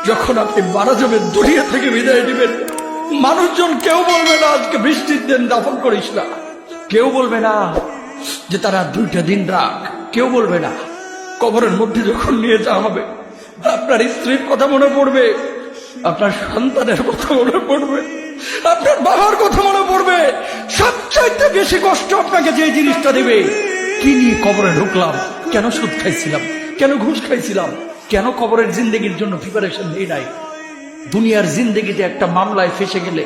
যখন আপনি মারা যাবেন, দুনিয়া থেকে বিদায় নেবেন, মানুষজন কেউ বলবে না আজকে বৃষ্টির দিন দাফন করিস না, কেউ বলবে না যে তারা 2টা দিন রাখ, কেউ বলবে না। কবরের মধ্যে যখন নিয়ে যাওয়া হবে, আপনার স্ত্রীর কথা মনে পড়বে, আপনার সন্তানের কথা মনে পড়বে, আপনার বাবার কথা মনে পড়বে। সবচাইতে বেশি কষ্ট আপনাকে যে জিনিসটা দেবে, কি নিয়ে কবরে ঢুকলাম, কেন সুদ খাইছিলাম, কেন ঘুষ খাইছিলাম, কেন কবরের জিন্দেগির জন্য প্রিপারেশন নেই নাই। দুনিয়ার জিন্দেগিতে একটা মামলায় ফেসে গেলে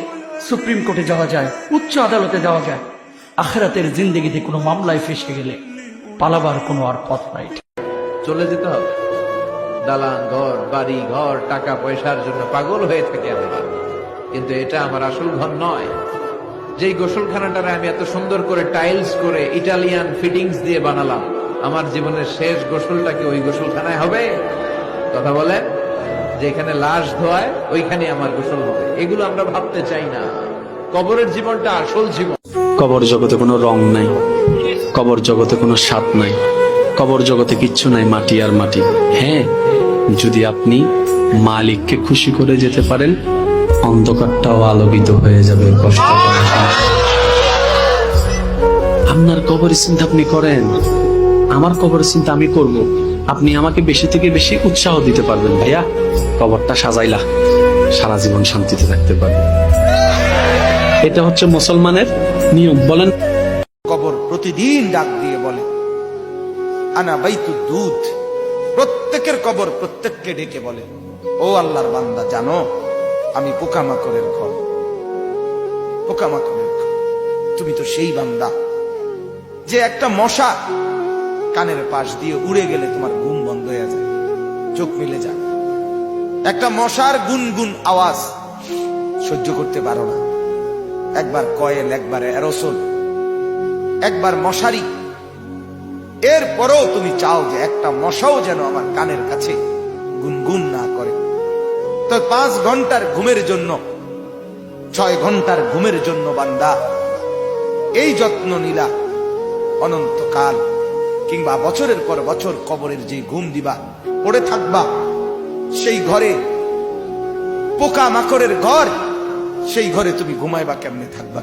সুপ্রিম কোর্টে যাওয়া যায়, উচ্চ আদালতে যাওয়া যায়। আখিরাতের জিন্দেগিতে কোনো মামলায় ফেসে গেলে পালাবার কোনো আর পথ নাই। চলে যেতে হবে। দালান ঘর, বাড়ি ঘর, টাকা পয়সার জন্য পাগল হয়ে থাকে আমরা, কিন্তু এটা আমার আসল ঘর নয়। যেই গোসলখানাটারে আমি এত সুন্দর করে টাইলস করে ইটালিয়ান ফিটিংস দিয়ে বানালাম, আমার জীবনের শেষ গোসলটা কি ওই গোসলখানায় হবে? কথা বলে, যেখানে লাশ ধোয়ায় ওইখানে আমার গোসল হবে। এগুলো আমরা ভাবতে চাই না। কবরের জীবনটা আসল জীবন। কবর জগতে কোনো রং নাই, কবর জগতে কোনো স্বাদ নাই, কবর জগতে কিচ্ছু নাই, মাটি আর মাটি। হ্যাঁ, যদি আপনি মালিককে খুশি করে যেতে পারেন, অন্ধকারটাও আলোকিত হয়ে যাবে। কষ্ট করে আপনার কবরের চিন্তা আপনি করেন, আমার কবরের চিন্তা আমি করব। আপনি আমাকে বেশি থেকে বেশি উৎসাহ দিতে পারবেন, ভাইয়া কবরটা সাজাইলা, সারা জীবন শান্তিতে থাকতে পারবেন। এটা হচ্ছে মুসলমানের নিয়ম। বলেন, কবর প্রতিদিন ডাক দিয়ে বলে আনা বাইতুদ দুধ। প্রত্যেকের কবর প্রত্যেককে ডেকে বলে, ও আল্লাহর বান্দা, জানো আমি পোকামাকড়ের ঘর, পোকামাকড়ের ঘর। তুমি তো সেই বান্দা যে একটা মশা কানের পাশ দিয়ে উড়ে গেলে তোমার ঘুম বন্ধ হয়ে যায়, চোখ মিলে যায়। একটা মশার গুনগুন আওয়াজ সহ্য করতে পারো না। একবার কয়েল, একবার অ্যারোসোল, একবার মশারি, এরপরও তুমি চাও যে একটা মশাও যেন আমার কানের কাছে গুনগুন না করে। তো 5 ঘন্টার ঘুমের জন্য, 6 ঘন্টার ঘুমের জন্য বান্দা এই যত্ন নিলা, অনন্তকাল কিংবা বছরের পর বছর কবরের যে ঘুম দিবা, পড়ে থাকবা সেই ঘরে, পোকা মাকড়ের ঘর, সেই ঘরে তুমি ঘুমাইবা কেমনে, থাকবা?